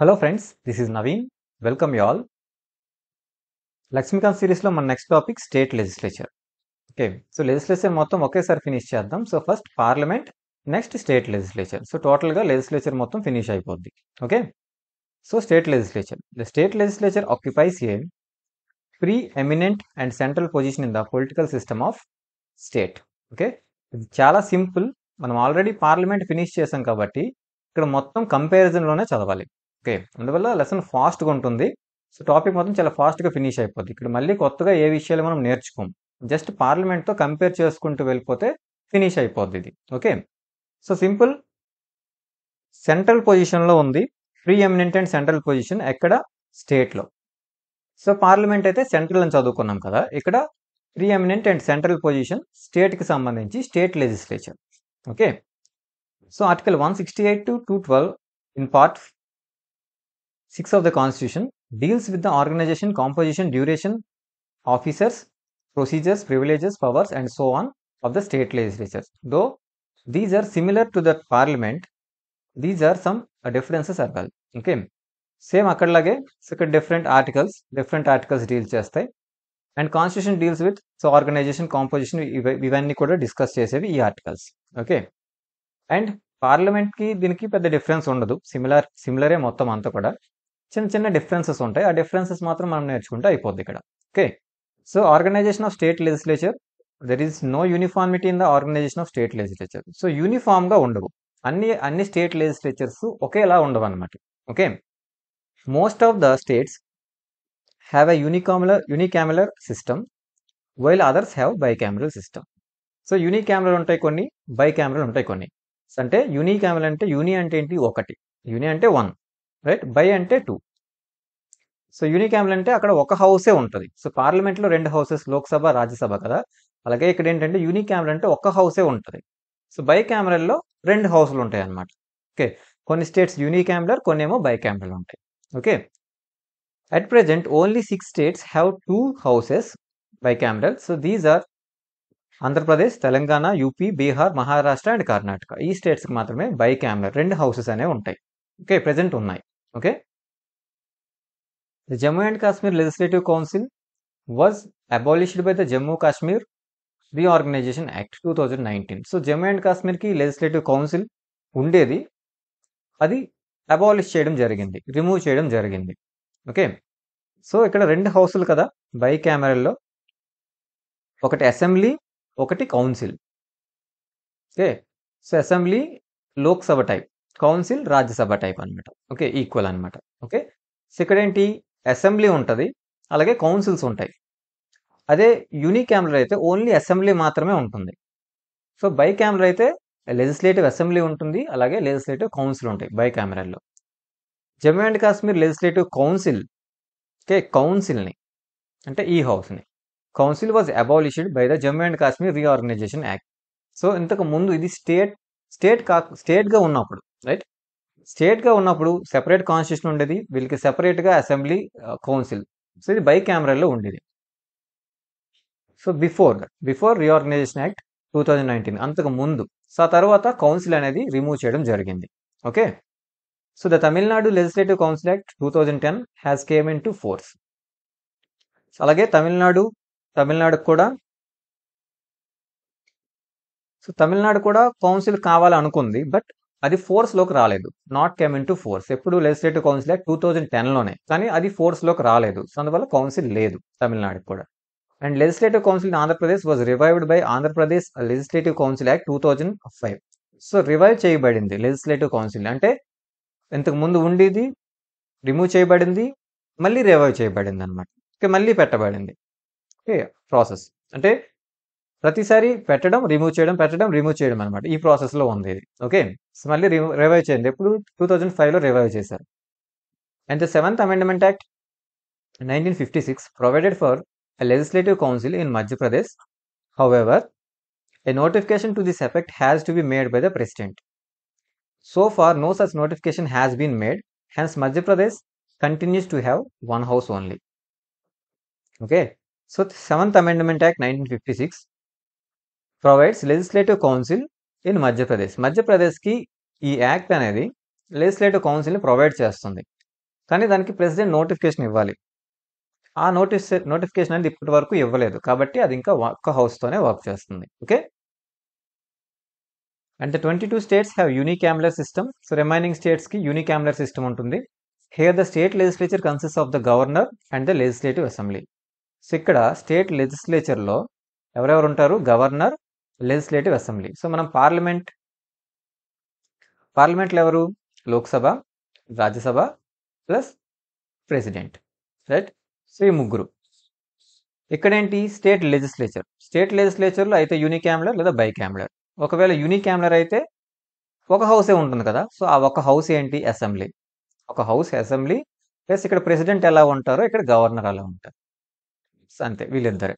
Hello friends, this is Naveen. Welcome you all. Lakshmikanth సిరీస్లో మన next topic state legislature. Okay, so legislature మొత్తం ఒకేసారి finish చేద్దాం. So first parliament, next state legislature. So టోటల్గా legislature మొత్తం finish అయిపోద్ది. Okay, so state legislature. The state legislature occupies A pre eminent and central position in the political system of state. Okay, ఇది చాలా simple. మనం already parliament finish చేసాం కాబట్టి ఇక్కడ మొత్తం కంపారిజన్లోనే చదవాలి. ఓకే, అందువల్ల లెసన్ ఫాస్ట్గా ఉంటుంది. సో టాపిక్ మొత్తం చాలా ఫాస్ట్గా ఫినిష్ అయిపోద్ది. ఇక్కడ మళ్ళీ కొత్తగా ఏ విషయాలు మనం నేర్చుకోం, జస్ట్ పార్లమెంట్తో కంపేర్ చేసుకుంటూ వెళ్ళిపోతే ఫినిష్ అయిపోద్ది ఇది. Okay, so simple. సెంట్రల్ పొజిషన్లో ఉంది pre eminent and central position ఎక్కడ? స్టేట్లో. సో పార్లమెంట్ అయితే సెంట్రల్ అని చదువుకున్నాం కదా, ఇక్కడ pre eminent and central position స్టేట్కి సంబంధించి state legislature. Okay, so article 168 to 212 in part 6 of the constitution deals with the organization, composition, duration, officers, procedures, privileges, powers and so on of the state legislatures. Though these are similar to the parliament, these are some differences as well. Okay, same అక్కడలాగే ఇక్కడ different articles deal చేస్తాయి. And constitution deals with so organisation, composition, ఇవన్నీ కూడా discuss చేసేవి ఈ articles. Okay, and పార్లమెంట్కి దీనికి పెద్ద డిఫరెన్స్ ఉండదు, సిమిలరే మొత్తం అంతా కూడా. చిన్న చిన్న డిఫరెన్సెస్ ఉంటాయి, ఆ డిఫరెన్సెస్ మాత్రం మనం నేర్చుకుంటే అయిపోద్ది ఇక్కడ. Okay, so organisation of state legislature, there is no uniformity in the organisation of state legislature. So యూనిఫామ్గా ఉండవు, అన్ని స్టేట్ లెజిస్లేచర్స్ ఒకేలా ఉండవు అనమాట. Okay, most of the states have a unicameral system while others have bicameral system. So unicameral ఉంటాయి కొన్ని, bicameral ఉంటాయి కొన్ని. అంటే యూనికాములర్ అంటే యూని అంటే ఏంటి? ఒకటి, యూని అంటే 1, రైట్? బై అంటే 2. సో యూనికాములర్ అంటే అక్కడ ఒక హౌసే ఉంటుంది. సో పార్లమెంట్లో 2 హౌసెస్, లోక్సభ, రాజ్యసభ కదా, అలాగే ఇక్కడ ఏంటంటే యూనికాములర్ అంటే ఒక్క హౌసే ఉంటుంది. సో బైకామరల్లో 2 హౌసులు ఉంటాయి అన్నమాట. ఓకే, కొన్ని స్టేట్స్ యూనికాములర్, కొన్ని ఏమో బైకామరల్ ఉంటాయి. Okay, at present only 6 states have 2 houses bicameral. So these are Andhra Pradesh, Telangana, UP, Bihar, Maharashtra and Karnataka. ఈ స్టేట్స్కి మాత్రమే బైకామరల్ 2 హౌసెస్ అనేవి ఉంటాయి. ఓకే, ప్రెజెంట్ ఉన్నాయి. Okay, the Jammu and Kashmir legislative council was abolished by the Jammu Kashmir reorganisation act 2019. So Jammu and కాశ్మీర్కి legislative council ఉండేది, అది abolish చేయడం జరిగింది, రిమూవ్ చేయడం జరిగింది. ఓకే, సో ఇక్కడ 2 హౌసులు కదా బైకామరల్లో, ఒకటి అసెంబ్లీ, ఒకటి council. Okay, so assembly Lok Sabha type, council Rajya Sabha type అనమాట. ఓకే, ఈక్వల్ అనమాట. ఓకే, సో ఇక్కడ ఏంటి? అసెంబ్లీ ఉంటుంది, అలాగే కౌన్సిల్స్ ఉంటాయి. అదే యూనికాములర్ అయితే ఓన్లీ అసెంబ్లీ మాత్రమే ఉంటుంది. సో బైకామరల్ అయితే లెజిస్లేటివ్ అసెంబ్లీ ఉంటుంది, అలాగే లెజిస్లేటివ్ కౌన్సిల్ ఉంటాయి బైకామరల్లో. Jammu and Kashmir legislative council, okay, కౌన్సిల్ని అంటే ఈ హౌస్ని, council was abolished by the Jammu and Kashmir reorganisation act. So ఇంతకు ముందు ఇది స్టేట్గా ఉన్నప్పుడు, రైట్? స్టేట్గా ఉన్నప్పుడు సెపరేట్ కాన్స్టిట్యూషన్ ఉండేది, వీళ్ళకి సెపరేట్గా అసెంబ్లీ, కౌన్సిల్. సో ఇది బైకామరల్లో ఉండేది. సో బిఫోర్ రీఆర్గనైజేషన్ యాక్ట్ 2019, అంతకు ముందు. సో ఆ తర్వాత కౌన్సిల్ అనేది రిమూవ్ చేయడం జరిగింది. Okay, so the Tamil Nadu legislative council act 2010 has came in to force. అలాగే తమిళనాడు కూడా కౌన్సిల్ కావాలనుకుంది, బట్ అది ఫోర్స్లోకి రాలేదు. Not came in to force. ఎప్పుడు లెజిస్లేటివ్ కౌన్సిల్ యాక్ట్ 2010లోనే, కానీ అది ఫోర్స్లోకి రాలేదు. సో అందువల్ల కౌన్సిల్ లేదు తమిళనాడుకి కూడా. And legislative council in Andhra Pradesh was revived by Andhra Pradesh legislative council act 2005. So revive చేయబడింది లెజిస్లేటివ్ కౌన్సిల్, అంటే ఇంతకు ముందు ఉండేది, రిమూవ్ చేయబడింది, మళ్ళీ రివైవ్ చేయబడింది అనమాట. ఓకే, మళ్ళీ పెట్టబడింది. ఓకే, ప్రాసెస్ అంటే ప్రతిసారి పెట్టడం, రిమూవ్ చేయడం అనమాట. ఈ ప్రాసెస్లో ఉంది ఇది. ఓకే, సో మళ్ళీ రివైవ్ చేయండి. ఎప్పుడు? 2005లో రివైవ్ చేశారు. And the 7th Amendment Act 1956 provided for a legislative council in Madhya Pradesh. However, a notification to this effect has to be made by the president. So far, no such notification has been made. Hence, Madhya Pradesh continues to have 1 house only. Okay, so 7th Amendment Act 1956 provides legislative council in Madhya Pradesh. మధ్యప్రదేశ్కి ఈ act అనేది legislative కౌన్సిల్ని provide చేస్తుంది. కానీ దానికి president notification ఇవ్వాలి. ఆ notification అనేది ఇప్పటి వరకు ఇవ్వలేదు, కాబట్టి అది ఇంకా ఒక్క హౌస్తోనే వర్క్ చేస్తుంది. Okay, and the 22 states have unicameral system. So remaining స్టేట్స్కి యూనికామ్యులర్ సిస్టమ్ ఉంటుంది. Here the state legislature consist of the governor and the legislative assembly. So ఇక్కడ స్టేట్ లెజిస్లేచర్లో ఎవరెవరు ఉంటారు? Governor, legislative assembly. సో మనం పార్లమెంట్లో ఎవరు? Lok Sabha, Rajya Sabha plus president, right? So ఈ ముగ్గురు. ఇక్కడేంటి? స్టేట్ లెజిస్లేచర్లో అయితే యూనికామ్యులర్ లేదా బైకామ్యులర్. ఒకవేళ యూనికామ్యులర్ అయితే ఒక హౌసే ఉంటుంది కదా, సో ఆ ఒక హౌస్ ఏంటి? అసెంబ్లీ. ఒక హౌస్ అసెంబ్లీ ప్లస్ ఇక్కడ ప్రెసిడెంట్ ఎలా ఉంటారో ఇక్కడ గవర్నర్ అలా ఉంటారు. సో అంతే, వీళ్ళిద్దరే.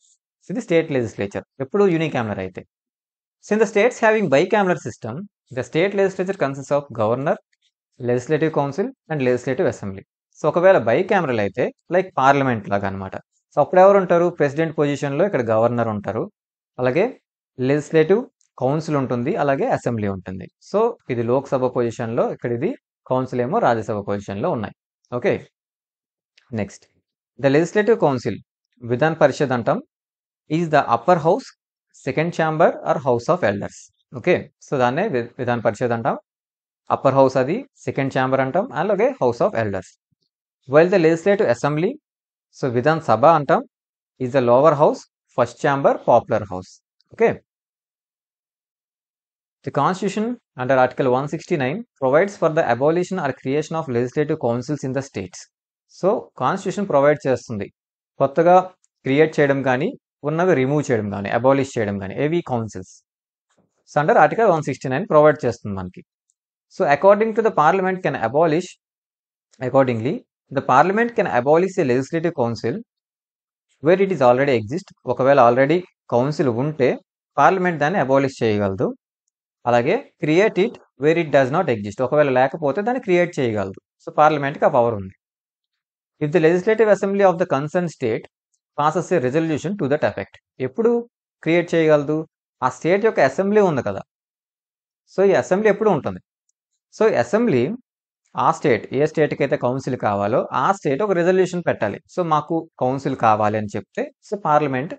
ఇది స్టేట్ లెజిస్లేచర్ ఎప్పుడు యూనికామ్యులర్ అయితే. So in the states having bicameral system, the state legislature consist of governor, legislative council and legislative assembly. So ఒకవేళ బైకామ్యులర్ అయితే లైక్ పార్లమెంట్ లాగా అనమాట. సో అప్పుడు ఎవరు ఉంటారు? ప్రెసిడెంట్ పొజిషన్లో ఇక్కడ గవర్నర్ ఉంటారు, అలాగే లెజిస్లేటివ్ కౌన్సిల్ ఉంటుంది, అలాగే అసెంబ్లీ ఉంటుంది. సో ఇది లోక్సభ పొజిషన్లో, ఇక్కడ ఇది కౌన్సిల్ ఏమో రాజ్యసభ పొజిషన్లో ఉన్నాయి. Okay, next the legislative council, Vidhan Parishad అంటాం, is the upper house, second chamber or house of elders. Okay, so దాన్నే విధాన్ పరిషత్ అంటాం. అప్పర్ హౌస్ అది, సెకండ్ ఛాంబర్ అంటాం, అలాగే house of elders. While the legislative assembly, so Vidhan Sabha అంటాం, is the lower house, first chamber, popular house. Okay, the constitution under article 169 provides for the abolition or creation of legislative councils in the states. So constitution provide చేస్తుంది కొత్తగా create చేయడం కానీ ఉన్నవి remove చేయడం కానీ abolish చేయడం కానీ ఏవి councils. So under article 169 provide చేస్తుంది మనకి. So accordingly the parliament can abolish a legislative council where it is already exist. ఒకవేళ ఆల్రెడీ కౌన్సిల్ ఉంటే పార్లమెంట్ దాన్ని అబాలిష్ చేయగలదు. అలాగే create it where it does not exist, ఒకవేళ లేకపోతే దాన్ని క్రియేట్ చేయగలదు. సో పార్లమెంట్కి ఆ పవర్ ఉంది. If the legislative assembly of the concern state passes A resolution to that effect, ఎప్పుడు క్రియేట్ చేయగలదు? ఆ స్టేట్ యొక్క అసెంబ్లీ ఉంది కదా, సో ఈ అసెంబ్లీ ఎప్పుడు ఉంటుంది. సో ఈ అసెంబ్లీ ఆ స్టేట్, ఏ స్టేట్కి అయితే కౌన్సిల్ కావాలో ఆ స్టేట్ ఒక రెజల్యూషన్ పెట్టాలి. సో మాకు కౌన్సిల్ కావాలి అని చెప్తే సో పార్లమెంట్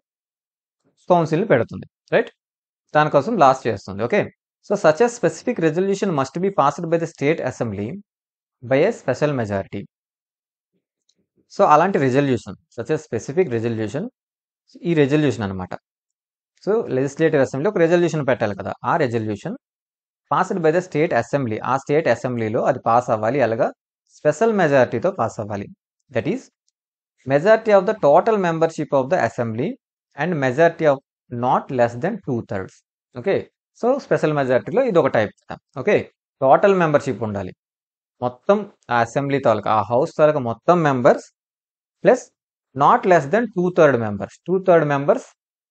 కౌన్సిల్ని పెడుతుంది, రైట్? దానికోసం లాస్ట్ చేస్తుంది. Okay, so such a specific resolution must be passed by the state assembly by a special majority. So అలాంటి resolution, such a specific resolution, ఈ రెజల్యూషన్ అనమాట. సో లెజిస్లేటివ్ అసెంబ్లీ ఒక రెజల్యూషన్ పెట్టాలి కదా, ఆ resolution passed by the state assembly, ఆ state అసెంబ్లీలో అది పాస్ అవ్వాలి. అలాగా స్పెషల్ మెజారిటీతో పాస్ అవ్వాలి. That is majority of the total membership of the assembly and majority of not less than 2/3. Okay, so special మెజారిటీలో ఇది ఒక టైప్. ఓకే, టోటల్ మెంబర్షిప్ ఉండాలి, మొత్తం ఆ అసెంబ్లీ తాలూకా, ఆ హౌస్ తాలూకా మొత్తం members plus not less than 2/3 members. 2/3 members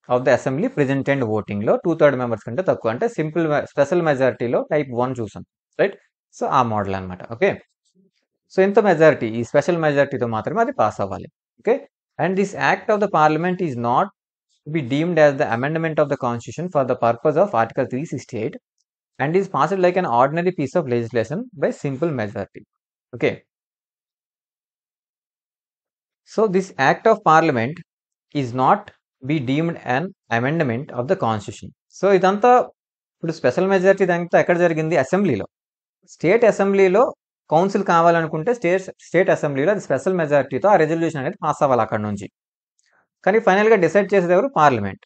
of the assembly present and ఓటింగ్లో 2/3 members కంటే తక్కువ, అంటే సింపుల్ స్పెషల్ మెజారిటీలో టైప్ 1 చూసాం, రైట్? సో ఆ మోడల్ అనమాట. ఓకే, సో ఇంత మెజారిటీ, ఈ స్పెషల్ మెజారిటీతో మాత్రమే అది పాస్ అవ్వాలి. Okay, and this act of the parliament is not be deemed as the amendment of the constitution for the purpose of article 368 and is passed like an ordinary piece of legislation by simple majority. Okay, so this act of parliament is not be deemed an amendment of the constitution. So ఇదంతా ఇప్పుడు special majority దాంతో ఎక్కడ జరిగింది? అసెంబ్లీలో. State అసెంబ్లీలో council కావాలనుకుంటే state అసెంబ్లీలో అది స్పెషల్ మెజారిటీతో ఆ రెజల్యూషన్ అనేది పాస్ అవ్వాలి అక్కడ నుంచి. కానీ ఫైనల్గా డిసైడ్ చేసేది ఎవరు? పార్లమెంట్.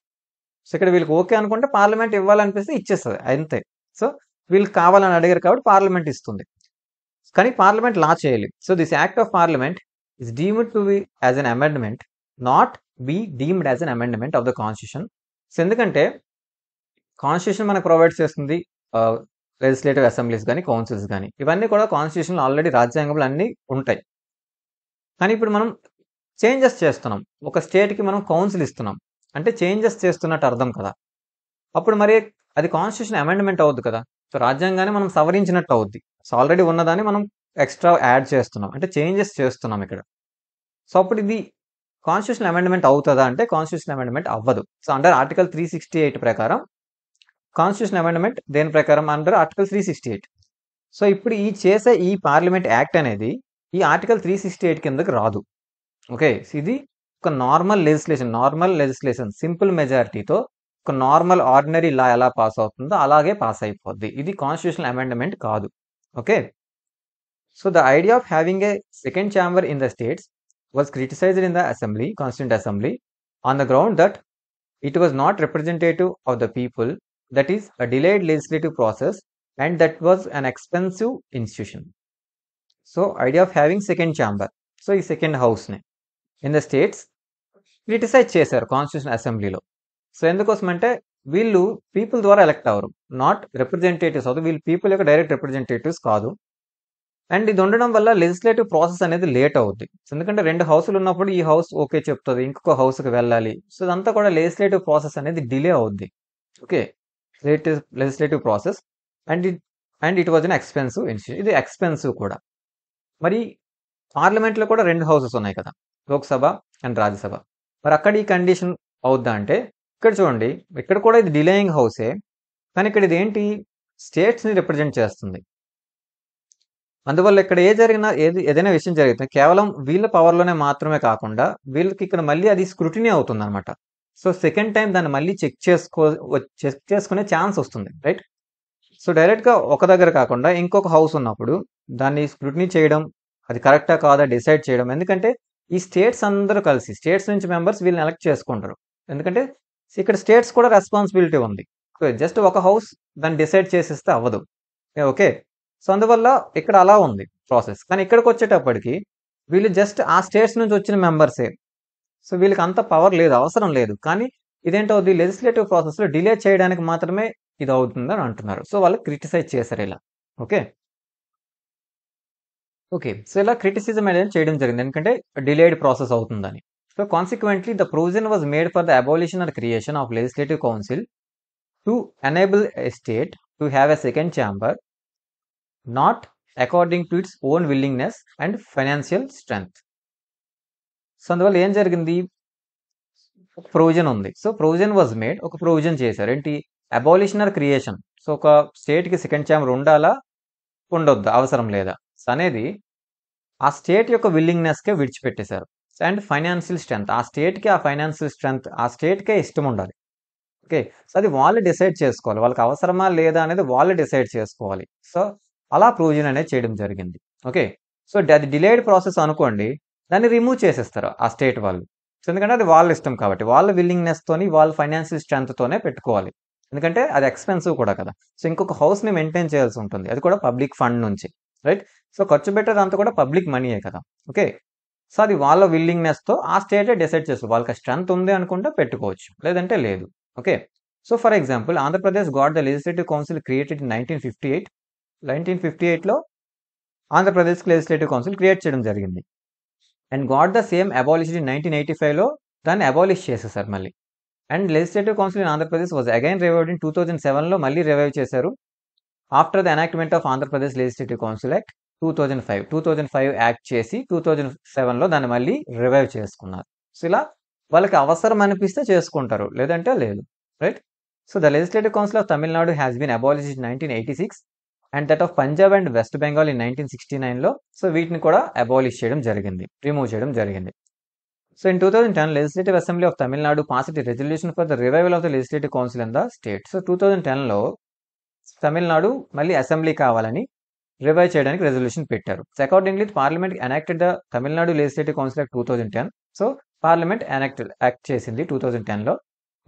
సో ఇక్కడ వీళ్ళకి ఓకే అనుకుంటే పార్లమెంట్ ఇవ్వాలనిపిస్తే ఇచ్చేస్తుంది, అంతే. సో వీళ్ళకి కావాలని అడిగారు కాబట్టి పార్లమెంట్ ఇస్తుంది, కానీ పార్లమెంట్ లా చేయాలి. So this act of parliament is deemed to be as an amendment, not be deemed as an amendment of the constitution. So ఎందుకంటే కాన్స్టిట్యూషన్ మనకు ప్రొవైడ్ చేస్తుంది లెజిస్లేటివ్ అసెంబ్లీస్ కానీ కౌన్సిల్స్ కానీ, ఇవన్నీ కూడా కాన్స్టిట్యూషన్లో ఆల్రెడీ రాజ్యాంగంలో అన్నీ ఉంటాయి. కానీ ఇప్పుడు మనం చేంజెస్ చేస్తున్నాం, ఒక స్టేట్కి మనం కౌన్సిల్ ఇస్తున్నాం అంటే చేంజెస్ చేస్తున్నట్టు అర్థం కదా. అప్పుడు మరి అది కాన్స్టిట్యూషన్ అమెండ్మెంట్ అవుద్ది కదా, సో రాజ్యాంగాన్ని మనం సవరించినట్టు అవుద్ది. సో ఆల్రెడీ ఉన్నదాన్ని మనం ఎక్స్ట్రా యాడ్ చేస్తున్నాం అంటే చేంజెస్ చేస్తున్నాం ఇక్కడ. సో అప్పుడు ఇది కాన్స్టిట్యూషన్ అమెండ్మెంట్ అవుతుందా అంటే కాన్స్టిట్యూషన్ అమెండ్మెంట్ అవ్వదు. సో అండర్ ఆర్టికల్ 368 ప్రకారం కాన్స్టిట్యూషన్ అమెండ్మెంట్ దేని ప్రకారం? Under article 368. సో ఇప్పుడు ఈ పార్లమెంట్ యాక్ట్ అనేది ఈ ఆర్టికల్ 368 కిందకి రాదు. ఓకే. ఇది ఒక నార్మల్ లెజిస్లేషన్ సింపుల్ మెజారిటీతో ఒక నార్మల్ ఆర్డినరీ లా ఎలా పాస్ అవుతుందో అలాగే పాస్ అయిపోద్ది. ఇది కాన్స్టిట్యూషనల్ అమెండ్మెంట్ కాదు. Okay. So the idea of having a second chamber in the states was criticized in the assembly, Constituent Assembly, on the ground that it was not representative of the people, that is, a delayed legislative process, and that was an expensive institution. So, idea of having second chamber. So, ఈ second హౌస్ని in the states criticise చేశారు constitution అసెంబ్లీలో. సో ఎందుకోసం అంటే వీళ్ళు people ద్వారా elect అవ్వరు, నాట్ రిప్రజెంటేటివ్స్ అవుతుంది, వీళ్ళు పీపుల్ యొక్క డైరెక్ట్ రిప్రజెంటేటివ్స్ కాదు. అండ్ ఇది ఉండడం వల్ల లెజిస్లేటివ్ ప్రాసెస్ అనేది లేట్ అవుద్ది. ఎందుకంటే 2 హౌస్లు ఉన్నప్పుడు ఈ హౌస్ ఓకే చెప్తుంది, ఇంకొక హౌస్కి వెళ్ళాలి. సో ఇదంతా కూడా లెజిస్లేటివ్ ప్రాసెస్ అనేది డిలే అవుద్ది. Okay, legislative process and it was an expensive institution. ఇది ఎక్స్పెన్సివ్ కూడా. మరి పార్లమెంట్లో కూడా 2 హౌసెస్ ఉన్నాయి కదా, లోక్సభ అండ్ రాజ్యసభ. మరి అక్కడ ఈ కండిషన్ అవుద్దా అంటే ఇక్కడ చూడండి, ఇక్కడ కూడా ఇది డిలేయింగ్ హౌసే, కానీ ఇక్కడ ఇది ఏంటి, స్టేట్స్ని రిప్రజెంట్ చేస్తుంది. అందువల్ల ఇక్కడ ఏదైనా విషయం జరిగితే కేవలం వీళ్ళ పవర్లోనే మాత్రమే కాకుండా వీళ్ళకి ఇక్కడ మళ్ళీ అది స్క్రూటినీ అవుతుంది అనమాట. సో సెకండ్ టైం దాన్ని మళ్ళీ చెక్ చేసుకునే ఛాన్స్ వస్తుంది, రైట్? సో డైరెక్ట్గా ఒక దగ్గర కాకుండా ఇంకొక హౌస్ ఉన్నప్పుడు దాన్ని స్క్రూటినీ చేయడం, అది కరెక్టా కాదా డిసైడ్ చేయడం. ఎందుకంటే ఈ స్టేట్స్ అందరూ కలిసి, స్టేట్స్ నుంచి మెంబర్స్ వీళ్ళని ఎలక్ట్ చేసుకుంటారు. ఎందుకంటే ఇక్కడ స్టేట్స్ కూడా రెస్పాన్సిబిలిటీ ఉంది. జస్ట్ ఒక హౌస్ దాన్ని డిసైడ్ చేసేస్తే అవ్వదు. ఓకే, సో అందువల్ల ఇక్కడ అలా ఉంది ప్రాసెస్. కానీ ఇక్కడికి వచ్చేటప్పటికి వీళ్ళు జస్ట్ ఆ స్టేట్స్ నుంచి వచ్చిన మెంబర్సే. సో వీళ్ళకి అంత పవర్ లేదు, అవసరం లేదు. కానీ ఇదేంటవుద్ది, లెజిస్లేటివ్ ప్రాసెస్లో డిలే చేయడానికి మాత్రమే ఇది అవుతుందని అంటున్నారు. సో వాళ్ళు క్రిటిసైజ్ చేశారు ఇలా. ఓకే, సో ఇలా క్రిటిసిజం అనేది చేయడం జరిగింది, ఎందుకంటే డిలేడ్ ప్రాసెస్ అవుతుందని. So consequently the provision was made for the abolition or creation of legislative council to enable a state to have a second chamber, not according to its own willingness and financial strength. So అందువల్ల ఏం జరిగింది, provision ఉంది. So provision was made, ఒక provision చేశారు. ఏంటి, abolition or creation. So ఒక స్టేట్కి second chamber ఉండాలా ఉండొద్దు, అవసరం లేదా అనేది ఆ స్టేట్ యొక్క విల్లింగ్నెస్కే విడిచిపెట్టేశారు. అండ్ ఫైనాన్షియల్ స్ట్రెంత్, ఆ స్టేట్కి ఆ ఫైనాన్షియల్ స్ట్రెంత్ ఆ స్టేట్కే ఇష్టం ఉండాలి. ఓకే, సో అది వాళ్ళు డిసైడ్ చేసుకోవాలి, వాళ్ళకి అవసరమా లేదా అనేది వాళ్ళు డిసైడ్ చేసుకోవాలి. సో అలా ప్రొవిజన్ అనేది చేయడం జరిగింది. ఓకే, సో అది డిలేడ్ ప్రాసెస్ అనుకోండి, దాన్ని రిమూవ్ చేసేస్తారు ఆ స్టేట్ వాళ్ళు. సో ఎందుకంటే అది వాళ్ళ ఇష్టం కాబట్టి, వాళ్ళ విల్లింగ్నెస్తోని వాళ్ళ ఫైనాన్షియల్ స్ట్రెంత్తోనే పెట్టుకోవాలి. ఎందుకంటే అది ఎక్స్పెన్సివ్ కూడా కదా. సో ఇంకొక హౌస్ని మెయింటైన్ చేయాల్సి ఉంటుంది, అది కూడా పబ్లిక్ ఫండ్ నుంచి, రైట్? సో ఖర్చు పెట్టేదంతా కూడా పబ్లిక్ మనీయే కదా. ఓకే, సో అది వాళ్ళ విల్లింగ్నెస్తో ఆ స్టేటే డిసైడ్ చేస్తారు. వాళ్ళకి స్ట్రెంత్ ఉంది అనుకుంటే పెట్టుకోవచ్చు, లేదంటే లేదు. Okay, so for example Andhra Pradesh got the legislative council created in 1958. 1958లో ఆంధ్రప్రదేశ్కి లెజిస్లేటివ్ కౌన్సిల్ క్రియేట్ చేయడం జరిగింది. And got the same abolished in 1985లో దాన్ని అబాలిష్ చేసేసారు మళ్ళీ. And legislative council in Andhra Pradesh was again revived in 2007లో మళ్ళీ రివైవ్ చేశారు. After the enactment of Andhra Pradesh legislative council act 2005 act చేసి 2007లో దాన్ని మళ్ళీ రివైవ్ చేసుకున్నారు. సో ఇలా వాళ్ళకి అవసరం అనిపిస్తే చేసుకుంటారు, లేదంటే లేదు, right? So the legislative council of Tamil Nadu has been abolished in 1986 and that of Punjab and West Bengal in 1969లో. సో వీటిని కూడా అబాలిష్ చేయడం జరిగింది, రిమూవ్ చేయడం జరిగింది. So in 2010 legislative assembly of Tamil Nadu passed a resolution for the revival of the legislative council in the state. So 2010లో తమిళనాడు మళ్ళీ అసెంబ్లీ కావాలని రివైవ్ చేయడానికి రెజల్యూషన్ పెట్టారు. So accordingly parliament enacted the Tamil Nadu legislative council act 2010. So parliament act చేసింది 2010లో,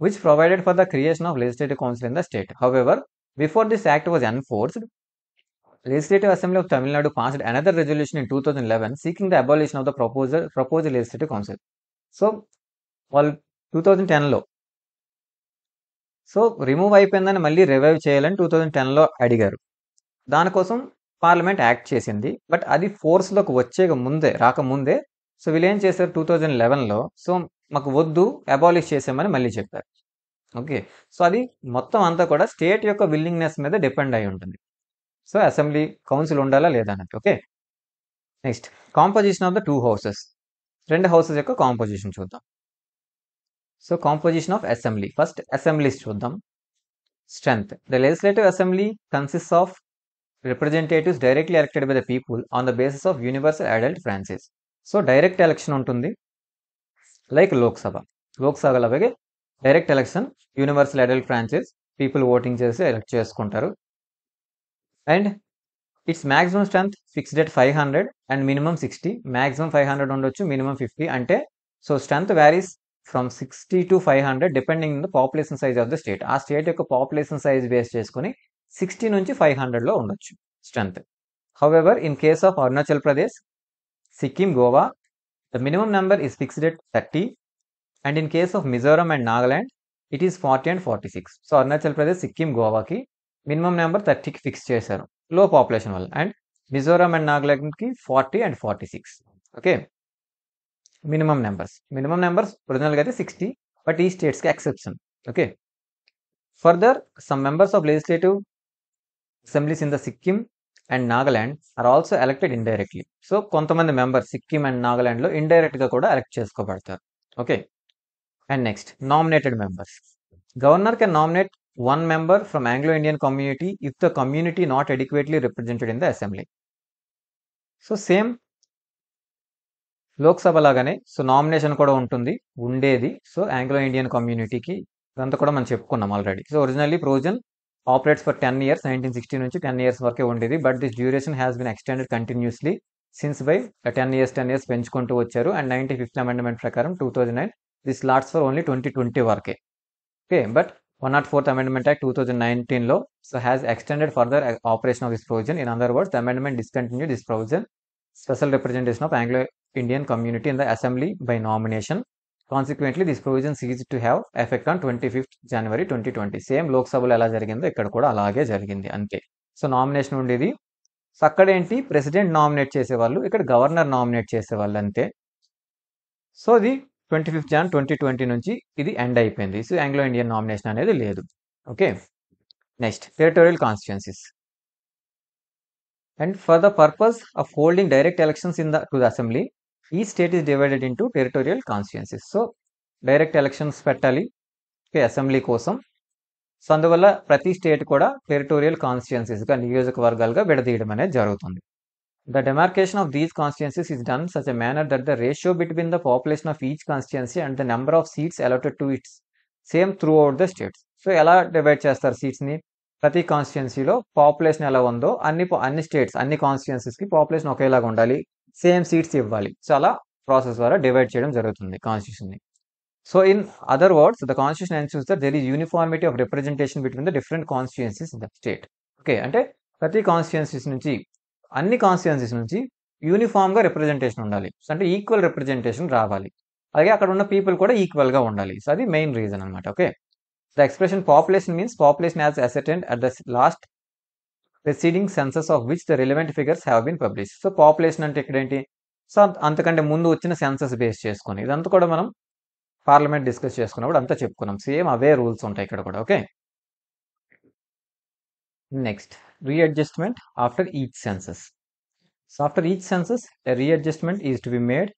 which provided for the creation of legislative council in the state. However, before this act was enforced, Legislative Assembly of Tamil Nadu passed another resolution in 2011 seeking the abolition of the proposed legislative council. So, వాళ్ళు 2010లో so remove అయిపోయిందని మళ్ళీ revive చేయాలని 2010లో అడిగారు. దానికోసం parliament act చేసింది, but అది ఫోర్స్లోకి రాకముందే so వీళ్ళు ఏం చేశారు 2011లో, సో మాకు వద్దు అబాలిష్ చేసామని మళ్ళీ చెప్పారు. ఓకే, సో అది మొత్తం అంతా కూడా స్టేట్ యొక్క విల్లింగ్నెస్ మీద డిపెండ్ అయి ఉంటుంది. సో అసెంబ్లీ కౌన్సిల్ ఉండాలా లేదా అన్నట్టు. Okay, next composition of the 2 houses. 2 houses యొక్క కాంపోజిషన్ చూద్దాం. So composition of assembly, first assemblies చూద్దాం. Strength, the legislative assembly consist of representatives directly elected by the people on the basis of universal adult franchise. So direct election ఉంటుంది like Lok Sabha అలాగే direct election universal adult franchise people voting చేసి elect చేసుకుంటారు. And it's maximum strength fixed at 500 and minimum 60. Maximum 500 ఉండొచ్చు, minimum 50. అంటే so strength varies from 60 to 500 depending in the population size of the state. ఆ state యొక్క population size base చేసుకుని 60 నుంచి 500లో ఉండొచ్చు strength. However in case of Arunachal Pradesh, Sikkim, Goa, the minimum number is fixed at 30. And in case of Mizoram and Nagaland it is 40 and 46. So Arunachal Pradesh, Sikkim, గోవాకి minimum number 30కి fix చేశారు low population వల్ల. And Mizoram and నాగాలాండ్కి 40 and 46. Okay, minimum numbers ఒరిజినల్గా అయితే 60, but ఈ స్టేట్స్కి exception. Okay, further some members of legislative assemblies in the Sikkim and Nagaland are also elected indirectly. So కొంతమంది మెంబర్స్ సిక్కిం అండ్ నాగాలాండ్లో ఇండైరెక్ట్గా కూడా ఎలక్ట్ చేసుకోబడతారు. Okay, and next nominated members. Governor can nominate one member from Anglo-Indian community if the community not adequately represented in the assembly. So same Lok Sabha లాగానే so nomination కూడా ఉండేది. So Anglo Indian కమ్యూనిటీకి ఇదంతా కూడా మనం చెప్పుకున్నాం already. So originally provision operates for 10 years, 1960 నుంచి 10 years వరకే ఉండేది. But this duration has been extended continuously since by 10 years పెంచుకుంటూ వచ్చారు. అండ్ 95th amendment ప్రకారం 2009 దిస్ లాట్స్ ఫర్ ఓన్లీ 2020 వరకే. Okay, but 104th Amendment Act 2019 law so has extended further operation of this provision. In other words, the amendment discontinued this provision, special representation of Anglo-Indian community in the assembly by nomination. Consequently, this provision ceased to have effect on 25th January 2020. Same Lok Sabha ఎలా జరిగిందో ఇక్కడ కూడా అలాగే జరిగింది అంతే. So nomination ఉండేది. So అక్కడ ఏంటి, ప్రెసిడెంట్ నామినేట్ చేసేవాళ్ళు, ఇక్కడ గవర్నర్ నామినేట్ చేసేవాళ్ళు అంతే. సో ఇది 25th Jan 2020 నుంచి ఇది ఎండ్ అయిపోయింది. సో ఆంగ్లో ఇండియన్ నామినేషన్ అనేది లేదు. Okay, next territorial constituencies. And for the purpose of holding direct elections to the assembly, ఈ state is divided into territorial constituencies. So direct elections పెట్టాలి assembly కోసం. సో అందువల్ల ప్రతి స్టేట్ కూడా టెరిటోరియల్ కాన్స్టిట్యుయెన్సీస్గా, నియోజకవర్గాలుగా విడదీయడం అనేది జరుగుతుంది. The demarcation of these constituencies is done such a manner that the ratio between the population of each constituency and the number of seats allotted to it same throughout the states. So ఎలా divide చేస్తారు సీట్స్ని? ప్రతి కాన్స్టిట్యున్సీలో population ఎలా ఉందో అన్ని states, అన్ని కాన్స్టిట్యున్సీస్కి population ఒకేలాగా ఉండాలి, సేమ్ సీట్స్ ఇవ్వాలి. సో అలా ప్రాసెస్ ద్వారా డివైడ్ చేయడం జరుగుతుంది కాన్స్టిట్యూషన్ని. So in other words, the constitution ensures that there is uniformity of representation between the different constituencies in the state. Okay, అంటే ప్రతి కాన్స్టిట్యున్సీస్ నుంచి, అన్ని కాన్స్టిట్యున్సీస్ నుంచి యూనిఫామ్గా రిప్రజెంటేషన్ ఉండాలి. సో అంటే ఈక్వల్ రిప్రజెంటేషన్ రావాలి, అలాగే అక్కడ ఉన్న పీపుల్ కూడా ఈక్వల్గా ఉండాలి. సో అది మెయిన్ రీజన్ అనమాట. Okay, the expression population means population as ascertained at the last preceding census of which the relevant figures have been publish. So population అంటే ఇక్కడ ఏంటి, సో అంతకంటే ముందు వచ్చిన సెన్సస్ బేస్ చేసుకొని ఇదంతా కూడా మనం పార్లమెంట్ డిస్కస్ చేసుకున్నప్పుడు అంతా చెప్పుకున్నాం. సేమ్ అవే రూల్స్ ఉంటాయి ఇక్కడ కూడా. Okay, next readjustment after each census. So after each census, a readjustment is to be made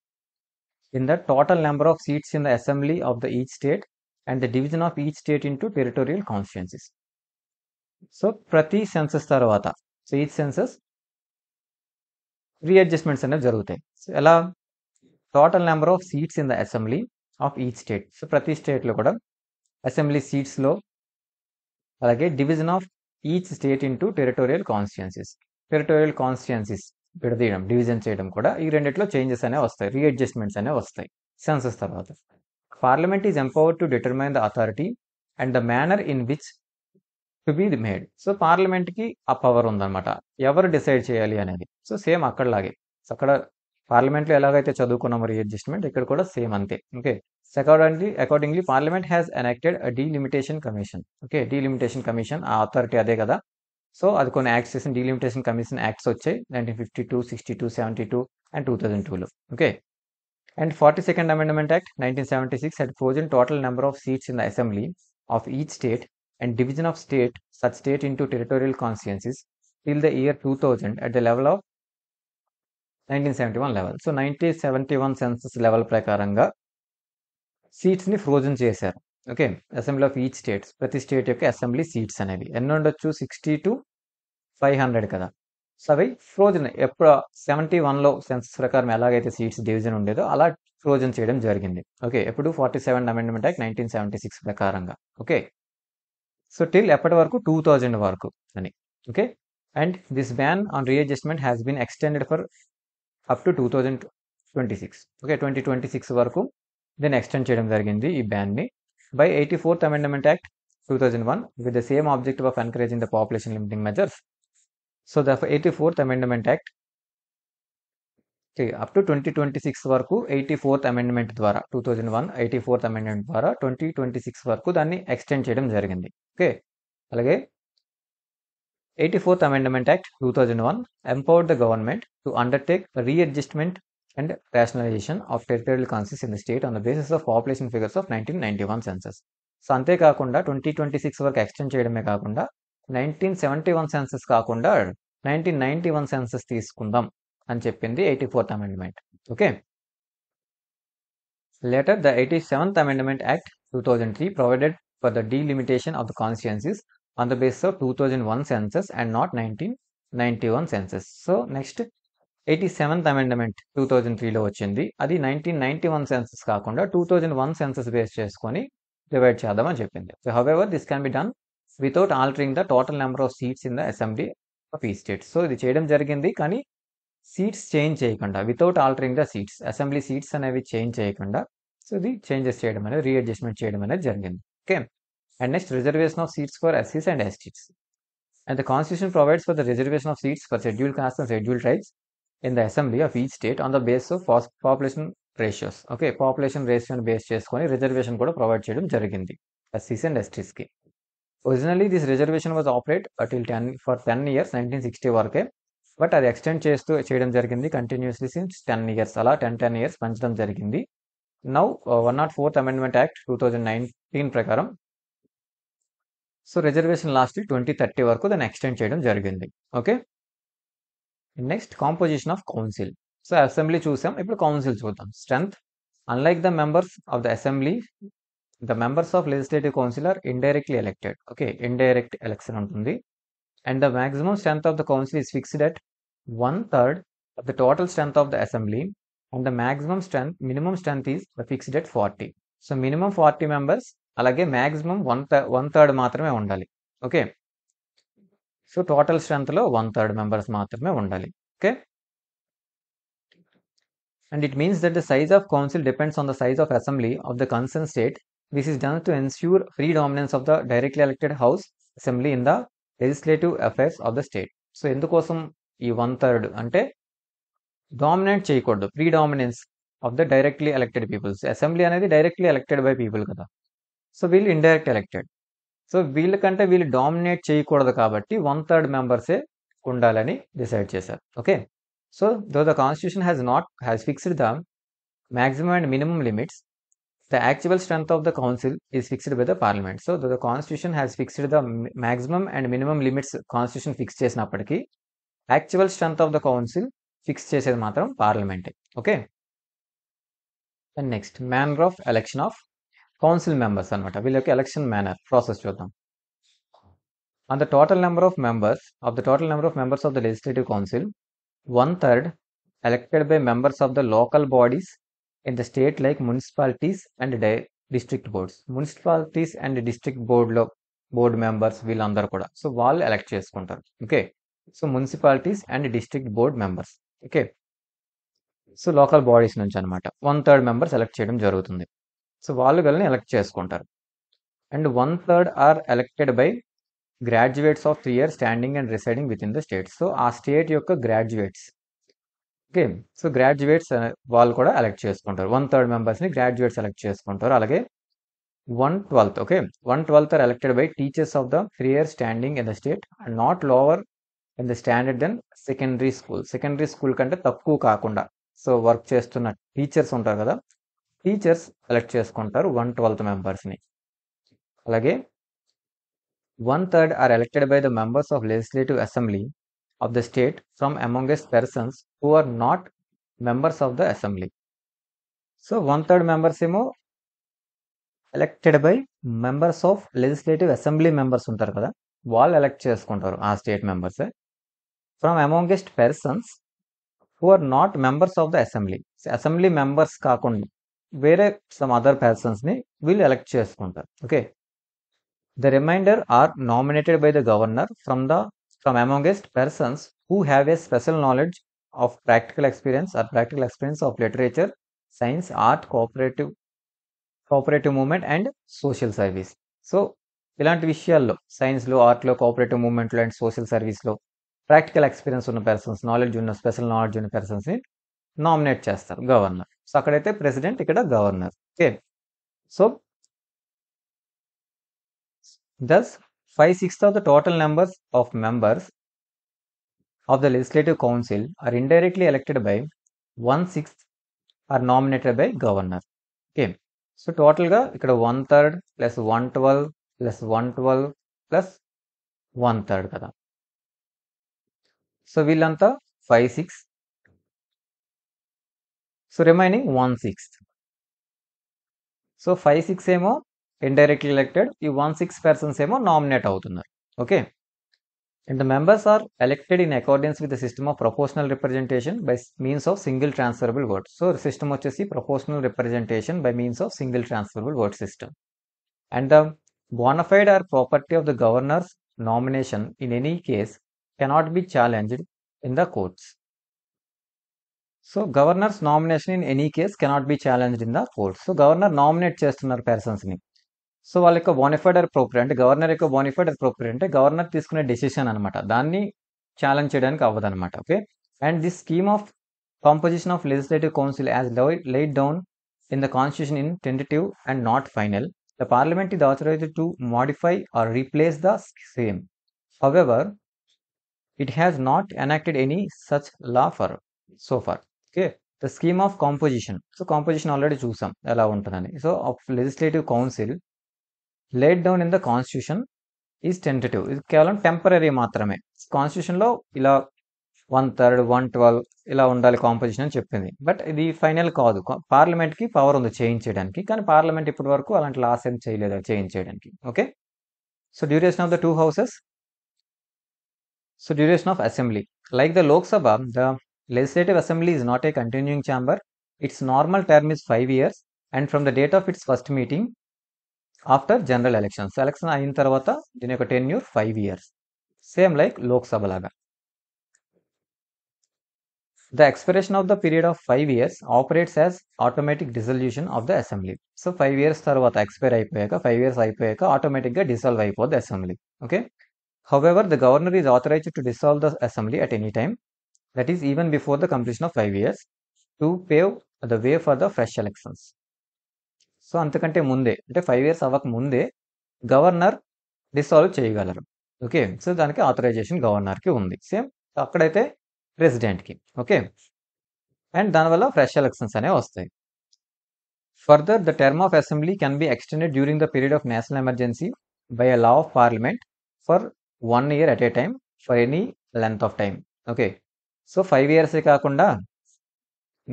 in the total number of seats in the assembly of the each state and the division of each state into territorial constituencies. So ప్రతి census తర్వాత, so each census readjustments అనేవి జరుగుతాయి. So ఎలా, total number of seats in the assembly of each state. So ప్రతి స్టేట్లో కూడా assembly సీట్స్లో, అలాగే division of each state into territorial constituencies. Territorial constituencies విడదీయడం, డివిజన్ చేయడం కూడా ఈ రెండిట్లో చేంజెస్ అనేవి వస్తాయి, రీఅడ్జస్ట్మెంట్స్ అనేవి వస్తాయి సెన్సస్ తర్వాత. Parliament is empowered to determine the authority and the manner in which to be made. So పార్లమెంట్కి ఆ పవర్ ఉందన్నమాట, ఎవరు డిసైడ్ చేయాలి అనేది. సో సేమ్ అక్కడలాగే, సో అక్కడ పార్లమెంట్లో ఎలాగైతే చదువుకున్నామో రీఅడ్జస్ట్మెంట్, ఇక్కడ కూడా సేమ్ అంతే. Okay, accordingly parliament has enacted a delimitation commission. Okay, delimitation commission ఆ అథారిటీ అదే కదా. సో అది కొన్ని యాక్ట్స్ చేసిన డీలిమిటేషన్ కమిషన్ యాక్ట్స్ వచ్చాయి 1952, 62, 72 అండ్ 2002లో. Okay, and 42nd Amendment Act 1976 had frozen total number of seats in the assembly of each state and division of such state into territorial constituencies till the year 2000 at the level of 1971 level. So 1971 census level ప్రకారంగా సీట్స్ని frozen చేశారు. Okay, assembly of each states, ప్రతి state యొక్క assembly seats అనేవి ఎన్ని ఉండొచ్చు, 60 to 500 కదా. So అవి frozen ఎప్పుడు 71లో సెన్సస్ ప్రకారం ఎలాగైతే సీట్స్ డివిజన్ ఉండేదో అలా ఫ్రోజన్ చేయడం జరిగింది. ఓకే, ఎప్పుడు 47 అమెండ్మెంట్ యాక్ట్ 1976 ప్రకారంగా. ఓకే, సో టిల్ ఎప్పటి వరకు 2000 వరకు అని. Okay, and this ban on readjustment has been extended for up to 2026. Okay, 2026 వరకు దీన్ని ఎక్స్టెండ్ చేయడం జరిగింది ఈ బ్యాన్ని by 84th amendment act 2001 with the same objective of encouraging the population limiting measures. So the 84th amendment act up to 2026 వరకు 84th amendment ద్వారా 2001 84th amendment ద్వారా 2026 వరకు దాన్ని ఎక్స్టెండ్ చేయడం జరిగింది. ఓకే, అలాగే 84th amendment act 2001 empowered the government to undertake readjustment and rationalization of territorial consists in the state on the basis of population figures of 1991 census. So అంతేకాకుండా 2026 వరకు extend చేయడమే కాకుండా 1971 సెన్సస్ కాకుండా 1991 సెన్సస్ తీసుకుందాం అని చెప్పింది 84th amendment. Okay, later the 87th amendment act 2003 provided for the delimitation of the constituencies on the basis of 2001 census and not 1991 census. So next 87th amendment 2003లో వచ్చింది. అది 1991 సెన్సస్ కాకుండా 2001 సెన్సస్ బేస్ చేసుకొని divide చేద్దామని చెప్పింది. So however this can be done without altering the total number of seats in the assembly of ఈ state. So ఇది చేయడం జరిగింది కానీ సీట్స్ చేంజ్ చేయకుండా, without altering the seats, assembly seats అనేవి చేంజ్ చేయకుండా సో ఇది చేంజెస్ చేయడం అనేది, రీఅడ్జస్ట్మెంట్ చేయడం అనేది జరిగింది. Okay, and next reservation of seats for ఎస్సీస్ and STs. And the constitution provides for the reservation of seats for schedule caste and schedule tribes in the assembly of each state on the basis of population ratios. Okay, population రేషియోని base చేసుకొని reservation కూడా provide చేయడం జరిగింది ఎస్సీస్ and ఎస్టీస్కి. Originally this reservation was operate till 10 years 1960 వరకే, but అది extend చేయడం జరిగింది కంటిన్యూస్లీ సిన్స్ 10 years, అలా 10 years పెంచడం జరిగింది. నౌ 104th అమెండ్మెంట్ యాక్ట్ 2019 ప్రకారం సో రిజర్వేషన్ లాస్ట్ 2030 వరకు దాన్ని ఎక్స్టెండ్ చేయడం జరిగింది. Okay, next composition of council. So assembly చూసాం, ఇప్పుడు కౌన్సిల్ చూద్దాం. Strength, unlike the members of the assembly, the members of legislative council are indirectly elected. Okay, indirect election ఉంటుంది. And the maximum strength of the council is fixed at 1/3 of the total strength of the assembly and the minimum strength is fixed at 40. So minimum 40 members, అలాగే maximum 1/3 మాత్రమే ఉండాలి. Okay, so total స్ట్రెంత్లో 1/3 members మాత్రమే ఉండాలి. Okay, and it means that the size of council depends on the size of assembly of the concern state. This is done to ensure free dominance of the directly elected house assembly in the legislative affairs of the state. So ఎందుకోసం ఈ 1/3 అంటే dominate చేయకూడదు, free dominance of the directly elected peoples. Assembly అనేది directly elected by people కదా, so వీళ్ళు indirect elected. So వీళ్ళకంటే వీళ్ళు dominate చేయకూడదు కాబట్టి 1/3 మెంబర్సే ఉండాలని డిసైడ్ చేశారు. Okay, so though the constitution has fixed the maximum and minimum limits, the actual strength of the council is fixed by the parliament. So the constitution has fixed the maximum and minimum limits, constitution fix చేసినప్పటికీ actual strength of the council fix చేసేది మాత్రం పార్లమెంటే. Okay, and next manner of election of council members అనమాట. వీళ్ళకి election manner process చూద్దాం. On the total number of members of the legislative council, 1/3 elected by members of the local bodies in the state like municipalities and district boards. Municipalities and district board members వీళ్ళందరూ కూడా so వాళ్ళు elect చేసుకుంటారు. Okay, so municipalities and district board members. Okay, so local bodies నుంచి అనమాట 1/3 members elect చేయడం జరుగుతుంది. So వాళ్ళు వీళ్ళని ఎలక్ట్ చేసుకుంటారు. And 1/3 are elected by graduates of 3 years standing and residing within the state. So ఆ state యొక్క graduates. Okay, so graduates వాళ్ళు కూడా ఎలక్ట్ చేసుకుంటారు. 1/3 మెంబర్స్ని గ్రాడ్యుయేట్స్ ఎలక్ట్ చేసుకుంటారు. అలాగే 1/12, okay, 1/12 are elected by teachers of the 3 years standing in the state and not lower in the standard than secondary school. Secondary school కంటే తక్కువ కాకుండా సో వర్క్ చేస్తున్న టీచర్స్ ఉంటారు కదా, టీచర్స్ ఎలక్ట్ చేసుకుంటారు 1/12 మెంబర్స్ని. అలాగే 1/3 are elected by the members of legislative assembly of the state from amongst persons who are not members of the assembly. So 1/3 members ఏమో elected by members of legislative assembly members ఉంటారు కదా, వాళ్ళు elect చేసుకుంటారు ఆ state మెంబర్సే. From amongst persons who are not members of the assembly. Assembly members కాకుండా వేరే some other persons ని వీళ్ళు ఎలక్ట్ చేసుకుంటారు. Okay, the remainder are nominated by the governor from amongst persons who have a special knowledge of practical experience of literature, science, art, cooperative movement and social service. So ఇలాంటి విషయాల్లో సైన్స్లో, ఆర్ట్లో, కోఆపరేటివ్ మూవ్మెంట్లో and సోషల్ సర్వీస్లో practical experience ఉన్న persons, special knowledge ఉన్న పర్సన్స్ని నామినేట్ చేస్తారు గవర్నర్. సో అక్కడైతే ప్రెసిడెంట్, ఇక్కడ governor. Okay, so thus 5/6 of the total numbers of members of the legislative council are indirectly elected by 1/6 are nominated by governor. Okay, so టోటల్గా ఇక్కడ 1/3 plus 112 plus 112 plus 1/3 కదా. So వీళ్ళంతా 5/6. So remaining 1/6. So 5/6 ఏమో indirectly elected, ఈ 1/6 persons ఏమో nominate అవుతున్నారు. Okay, and the members are elected in accordance with the system of proportional representation by means of single transferable vote. So system వచ్చేసి proportional representation by means of single transferable vote system. And the bona fide or property of the governor's nomination in any case cannot be challenged in the courts. So governor's nomination in any case cannot be challenged in the courts. So governor nominate చేస్తున్నారు persons ని. So వాళ్ళ యొక్క bona fide are property అంటే governor యొక్క bona fide are property అంటే governor తీసుకునే decision అనమాట, దాన్ని ఛాలెంజ్ చేయడానికి అవ్వదు అనమాట. Okay, and this scheme of composition of legislative council as laid down in the constitution in tentative and not final, the parliament is authorized to modify or replace the same. However, it has not enacted any such law so far. Okay, the scheme of composition. So composition already చూసాం ఎలా ఉంటుందని. So of legislative council laid down in the constitution is tentative. ఇది కేవలం temporary మాత్రమే. Constitution లో ఇలా 1/3 112 ఇలా ఉండాలి కాంపోజిషన్ అని చెప్పింది, బట్ ఇది ఫైనల్ కాదు. పార్లమెంట్ కి పవర్ ఉంది చేంజ్ చేయడానికి, కానీ పార్లమెంట్ ఇప్పటి వరకు అలాంటి లాస్ ఏం చేయలేదు చేంజ్ చేయడానికి. Okay, so duration of the two houses. So duration of assembly. Like the Lok Sabha, the Legislative Assembly is not a continuing chamber. Its normal term is 5 years and from the date of its first meeting after general elections. Election అయిన తర్వాత దీని యొక్క tenure 5 years. Same like Lok Sabha laga. The expiration of the period of 5 years operates as automatic dissolution of the assembly. So 5 years తర్వాత expire అయిపోయాక 5 years అయిపోయాక automatic గా dissolve అయిపోద్ది assembly. Okay. However, the governor is authorized to dissolve the assembly at any time, that is even before the completion of 5 years, to pave the way for the fresh elections. So అంతకంటే ముందే అంటే 5 years అవ్వక ముందే governor dissolve చేయగలరు. Okay, so దానికి authorisation గవర్నర్కి ఉంది. Same అక్కడైతే ప్రెసిడెంట్కి. ఓకే, అండ్ దానివల్ల ఫ్రెష్ ఎలక్షన్స్ అనేవి వస్తాయి. Further, the term of assembly can be extended during the period of national emergency by a law of parliament for 1 year at a time for any length of time. Okay, so 5 years కాకుండా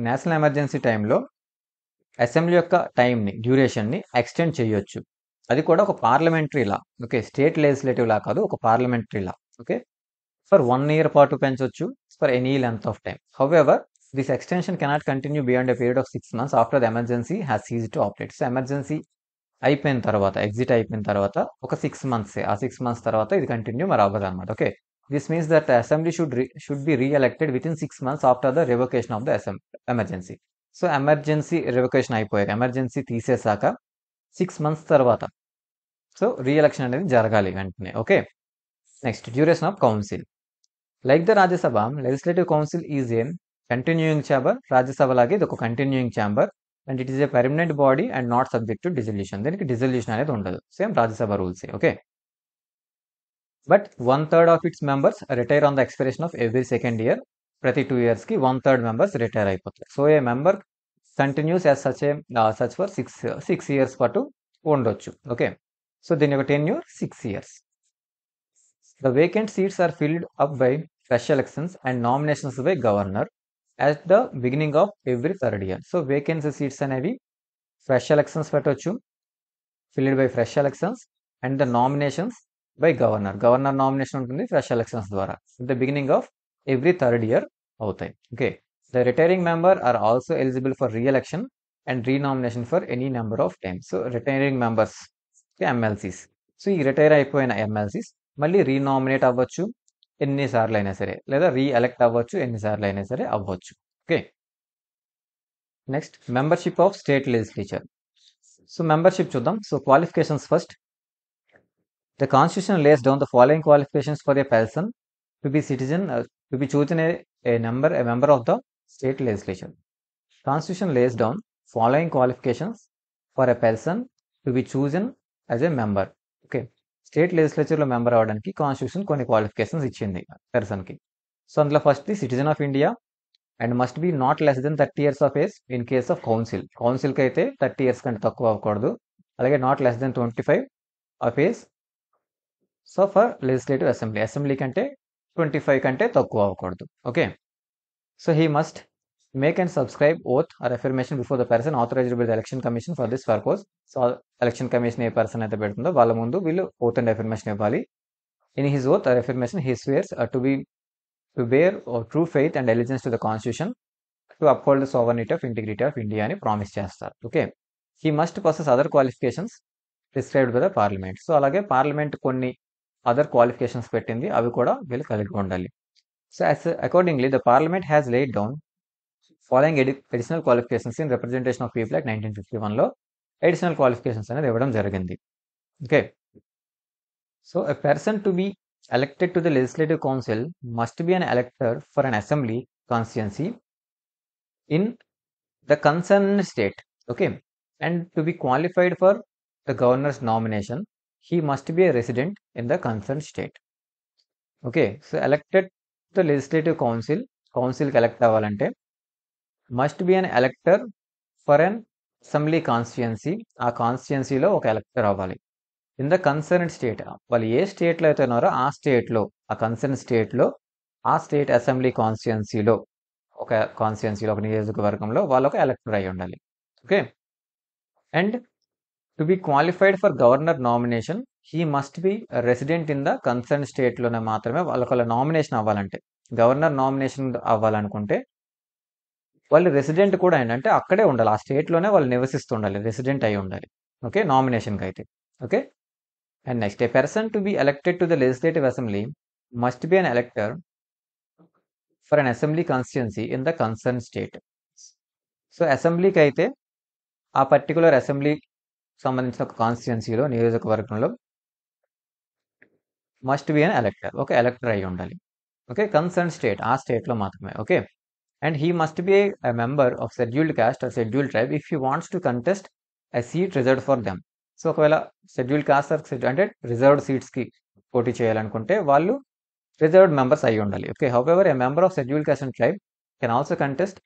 national emergency టైంలో assembly యొక్క టైంని, డ్యూరేషన్ని extend చేయొచ్చు. అది కూడా ఒక parliamentary లా. Okay, state legislative లా కాదు, ఒక parliamentary law. Okay, for 1 year పాటు పెంచవచ్చు for any length of time. However, this extension cannot continue beyond a period of 6 months after the emergency has seized to operate. So emergency అయిపోయిన తర్వాత, exit అయిపోయిన తర్వాత ఒక 6 months, ఆ 6 months తర్వాత ఇది కంటిన్యూ మరి అవ్వదు అనమాట. Okay, this means that assembly should be reelected within 6 months after the revocation of the emergency. So emergency revocation అయిపోయాక, ఎమర్జెన్సీ తీసేసాక 6 months తర్వాత సో రీఎలక్షన్ అనేది జరగాలి వెంటనే. Okay, next duration of council. Like the Rajya Sabha, legislative council is a continuing chamber. Rajya Sabha లాగే ఇది ఒక continuing chamber and it is a permanent body and not subject to dissolution. దీనికి డిజల్యూషన్ అనేది ఉండదు, same Rajya Sabha rules. Okay, but 1/3 of its members retire on the expiration of every second year. ప్రతి 2 years కి 1/3 members retire అయిపోతారు. So a member continues as such for 6 years పాటు ఉండొచ్చు. Okay, so దీని యొక్క tenure 6 years. The vacant seats are filled up by fresh elections and nominations by governor at the beginning of every 3rd year. So vacancy seats అనేవి fresh elections పెట్టవచ్చు, filled by fresh elections, and the nominations by governor. Governor nomination ఉంటుంది fresh elections ద్వారా. The beginning of every third year అవుతాయి. Okay, the retiring member are also eligible for reelection and renomination for any number of times. So retiring members MLCs, so ఈ retire అయిపోయిన MLCs మళ్ళీ renominate అవ్వచ్చు ఎన్నిసార్లు అయినా సరే, లేదా రీఎలెక్ట్ అవ్వచ్చు ఎన్నిసార్లు అయినా సరే అవ్వచ్చు. Okay, next membership of state legislature. So membership చూద్దాం. So qualifications first. The constitution lays down the following qualifications for a person to be citizen to be chosen a member of the state legislature. Constitution lays down following qualifications for a person to be chosen as a member. Okay, state లెజిస్లేచర్లో member అవ్వడానికి constitution కొన్ని qualifications ఇచ్చింది పర్సన్కి. So అందులో first citizen of India and must be not less than 30 years of age in case of కౌన్సిల్కి అయితే 30 years కంటే తక్కువ అవ్వకూడదు. అలాగే not less than 25 of age. So for legislative assembly కంటే 25 కంటే తక్కువ అవ్వకూడదు. Okay, so he must make and subscribe oath or affirmation before the person authorised by the election commission for this purpose. So election commission ఏ person అయితే పెడుతుందో వాళ్ళ ముందు వీళ్ళు ఓత్ అండ్ అఫర్మేషన్ ఇవ్వాలి. In his oath or affirmation he swears to bear true faith and allegiance to the constitution to uphold the sovereignty of integrity of India అని promise చేస్తారు. Okay, he must possess other qualifications prescribed by the parliament. So అలాగే parliament కొన్ని other qualifications పెట్టింది, అవి కూడా వీళ్ళు కలిగి ఉండాలి. So accordingly the parliament has laid down following additional qualifications in representation of people act 1951లో అడిషనల్ క్వాలిఫికేషన్స్ అనేది ఇవ్వడం జరిగింది. Okay, so a person to be elected to the legislative council must be an elector for an assembly constituency in the concerned state. Okay, and to be qualified for the governor's nomination he must be a resident in the concerned state. Okay, so elected to the legislative council కి elect అవ్వాలంటే must be an ఎలక్టర్ for an assembly constituency, ఆ కాన్స్టిట్యుయెన్సీలో ఒక ఎలక్టర్ అవ్వాలి. In the concern state, వాళ్ళు ఏ స్టేట్లో అయితే ఉన్నారో ఆ స్టేట్లో, ఆ కన్సర్న్ స్టేట్లో, ఆ స్టేట్ అసెంబ్లీ కాన్స్టిట్యుయెన్సీలో ఒక నియోజకవర్గంలో వాళ్ళు ఒక ఎలక్టర్ అయి ఉండాలి. Okay, and to be qualified for governor nomination he must be resident in the concern స్టేట్లోనే మాత్రమే వాళ్ళ నామినేషన్ అవ్వాలంటే, గవర్నర్ నామినేషన్ అవ్వాలనుకుంటే వాళ్ళు రెసిడెంట్ కూడా అంటే అక్కడే ఉండాలి, ఆ స్టేట్లోనే వాళ్ళు నివసిస్తుండాలి, రెసిడెంట్ అయి ఉండాలి. ఓకే, నామినేషన్కి అయితే. Okay, and next a person to be elected to the legislative assembly must be an elector for an assembly constituency in the concerned state. So అసెంబ్లీకి అయితే ఆ పర్టికులర్ అసెంబ్లీ సంబంధించిన ఒక కాన్స్టిట్యుయెన్సీలో, నియోజకవర్గంలో మస్ట్ బి అన్ ఎలక్టర్, ఒక elector అయి ఉండాలి. Okay, concern state, ఆ స్టేట్లో మాత్రమే. Okay, and he must B a member of scheduled caste or scheduled tribe if he wants to contest a seat reserved for them. So ఒకవేళ schedule caste అంటే reserved సీట్స్కి పోటీ చేయాలనుకుంటే వాళ్ళు రిజర్వ్డ్ మెంబర్స్ అయి ఉండాలి. Okay, however a member of schedule caste and tribe can also contest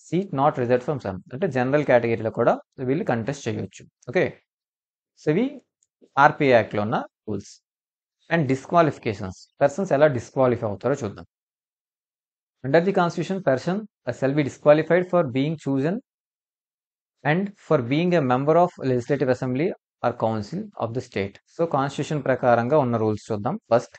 seat not reserved from some, అంటే general కేటగిరీలో కూడా వీళ్ళు కంటెస్ట్ చేయొచ్చు. ఓకే, సో ఇవి ఆర్పిఐ యాక్ట్లో ఉన్న రూల్స్. అండ్ డిస్క్వాలిఫికేషన్స్, పర్సన్స్ ఎలా డిస్క్వాలిఫై అవుతారో చూద్దాం. Under the constitution person shall be disqualified for being chosen and for being a member of legislative assembly or council of the state. So constitution ప్రకారంగా ఉన్న rules చూద్దాం. First,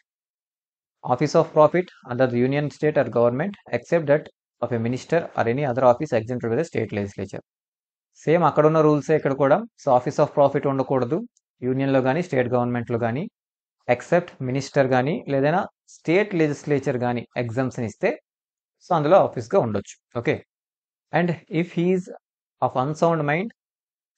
office of profit under the union state or government except that of a minister or any other office exempted by the state legislature. Same అక్కడ ఉన్న రూల్సే ఇక్కడ కూడా. So office of profit ఉండకూడదు యూనియన్లో కానీ స్టేట్ గవర్నమెంట్లో కానీ, ఎక్సెప్ట్ మినిస్టర్ కానీ లేదైనా స్టేట్ లెజిస్లేచర్ కానీ ఎగ్జామ్షన్ ఇస్తే సో అందులో ఆఫీస్గా ఉండొచ్చు. Okay, and if he is of unsound mind